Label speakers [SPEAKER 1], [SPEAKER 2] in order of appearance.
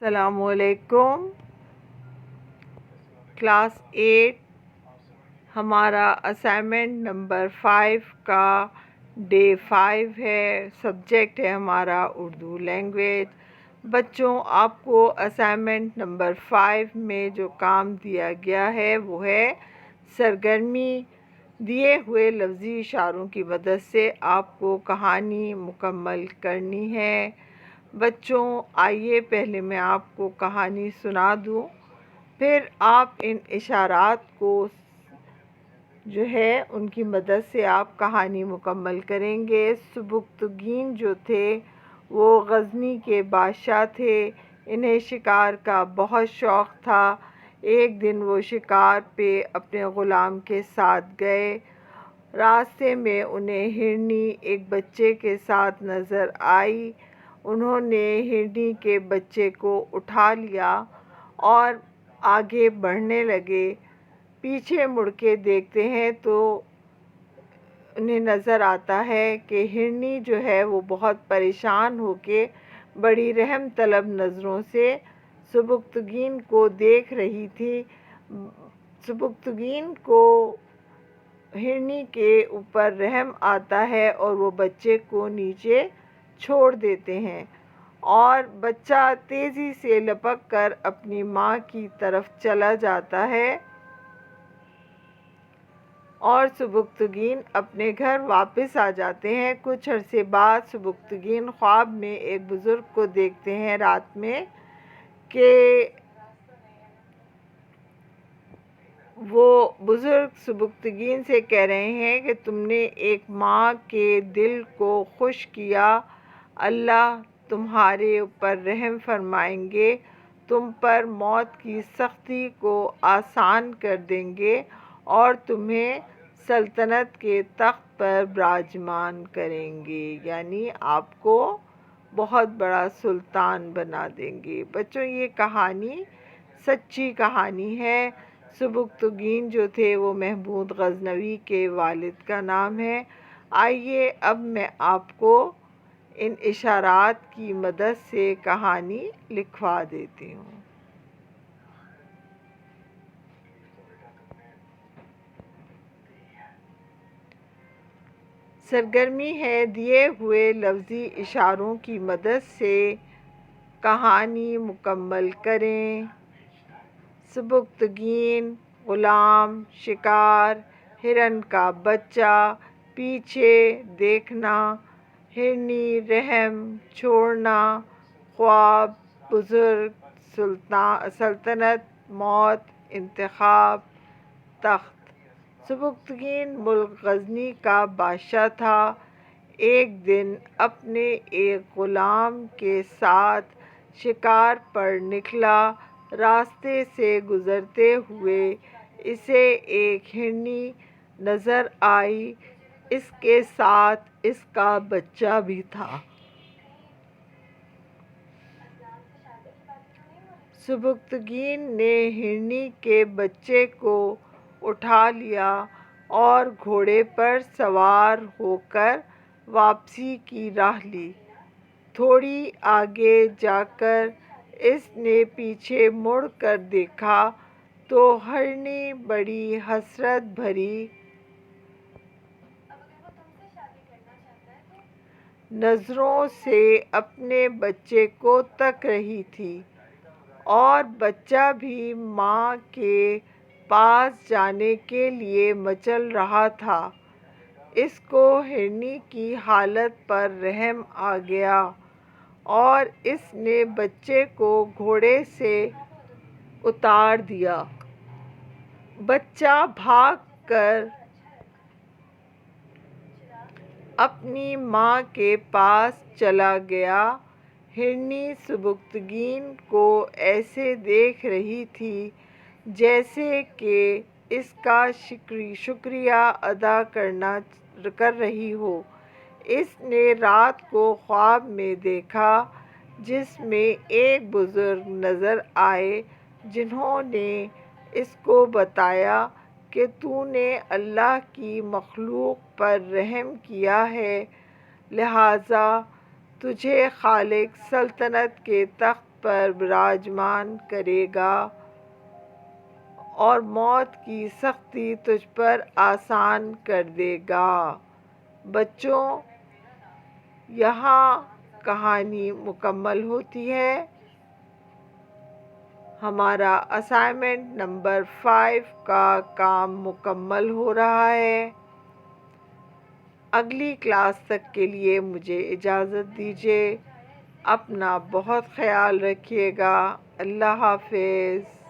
[SPEAKER 1] السلام علیکم۔ کلاس 8 ہمارا اسائنمنٹ نمبر 5 کا ڈے 5 ہے۔ سبجیکٹ ہے ہمارا اردو لینگویج۔ بچوں، آپ کو اسائنمنٹ نمبر 5 میں جو کام دیا گیا ہے وہ ہے سرگرمی۔ دیے ہوئے لفظی اشاروں کی مدد سے آپ کو کہانی مکمل کرنی ہے۔ بچوں، آئیے پہلے میں آپ کو کہانی سنا دوں، پھر آپ ان اشارات کو جو ہے ان کی مدد سے آپ کہانی مکمل کریں گے۔ سبکتگین جو تھے وہ غزنی کے بادشاہ تھے۔ انہیں شکار کا بہت شوق تھا۔ ایک دن وہ شکار پہ اپنے غلام کے ساتھ گئے۔ راستے میں انہیں ہرنی ایک بچے کے ساتھ نظر آئی۔ انہوں نے ہرنی کے بچے کو اٹھا لیا اور آگے بڑھنے لگے۔ پیچھے مڑ کے دیکھتے ہیں تو انہیں نظر آتا ہے کہ ہرنی جو ہے وہ بہت پریشان ہو کے بڑی رحم طلب نظروں سے سبکتگین کو دیکھ رہی تھی۔ سبکتگین کو ہرنی کے اوپر رحم آتا ہے اور وہ بچے کو نیچے چھوڑ دیتے ہیں اور بچہ تیزی سے لپک کر اپنی ماں کی طرف چلا جاتا ہے اور سبکتگین اپنے گھر واپس آ جاتے ہیں۔ کچھ عرصے بعد سبکتگین خواب میں ایک بزرگ کو دیکھتے ہیں رات میں کہ وہ بزرگ سبکتگین سے کہہ رہے ہیں کہ تم نے ایک ماں کے دل کو خوش کیا، اللہ تمہارے اوپر رحم فرمائیں گے، تم پر موت کی سختی کو آسان کر دیں گے اور تمہیں سلطنت کے تخت پر براجمان کریں گے، یعنی آپ کو بہت بڑا سلطان بنا دیں گے۔ بچوں، یہ کہانی سچی کہانی ہے۔ سبکتگین جو تھے وہ محمود غزنوی کے والد کا نام ہے۔ آئیے اب میں آپ کو ان اشارات کی مدد سے کہانی لکھوا دیتی ہوں۔ سرگرمی ہے دیے ہوئے لفظی اشاروں کی مدد سے کہانی مکمل کریں۔ سبکتگین، غلام، شکار، ہرن کا بچہ، پیچھے دیکھنا، ہرنی، رحم، چھوڑنا، خواب، بزرگ، سلطنت، موت، انتخاب، تخت۔ سبکتگین ملک غزنی کا بادشاہ تھا۔ ایک دن اپنے ایک غلام کے ساتھ شکار پر نکلا۔ راستے سے گزرتے ہوئے اسے ایک ہرنی نظر آئی، اس کے ساتھ اس کا بچہ بھی تھا۔ سبکتگین نے ہرنی کے بچے کو اٹھا لیا اور گھوڑے پر سوار ہو کر واپسی کی راہ لی۔ تھوڑی آگے جا کر اس نے پیچھے مڑ کر دیکھا تو ہرنی بڑی حسرت بھری نظروں سے اپنے بچے کو تک رہی تھی اور بچہ بھی ماں کے پاس جانے کے لیے مچل رہا تھا۔ اس کو ہرنی کی حالت پر رحم آ گیا اور اس نے بچے کو گھوڑے سے اتار دیا۔ بچہ بھاگ کر اپنی ماں کے پاس چلا گیا۔ ہرنی سبکتگین کو ایسے دیکھ رہی تھی جیسے کہ اس کا شکریہ ادا کر رہی ہو۔ اس نے رات کو خواب میں دیکھا جس میں ایک بزرگ نظر آئے جنہوں نے اس کو بتایا کہ تو نے اللہ کی مخلوق پر رحم کیا ہے، لہٰذا تجھے خالق سلطنت کے تخت پر براجمان کرے گا اور موت کی سختی تجھ پر آسان کر دے گا۔ بچوں، یہاں کہانی مکمل ہوتی ہے۔ ہمارا اسائنمنٹ نمبر 5 کا کام مکمل ہو رہا ہے۔ اگلی کلاس تک کے لیے مجھے اجازت دیجیے۔ اپنا بہت خیال رکھیے گا۔ اللہ حافظ۔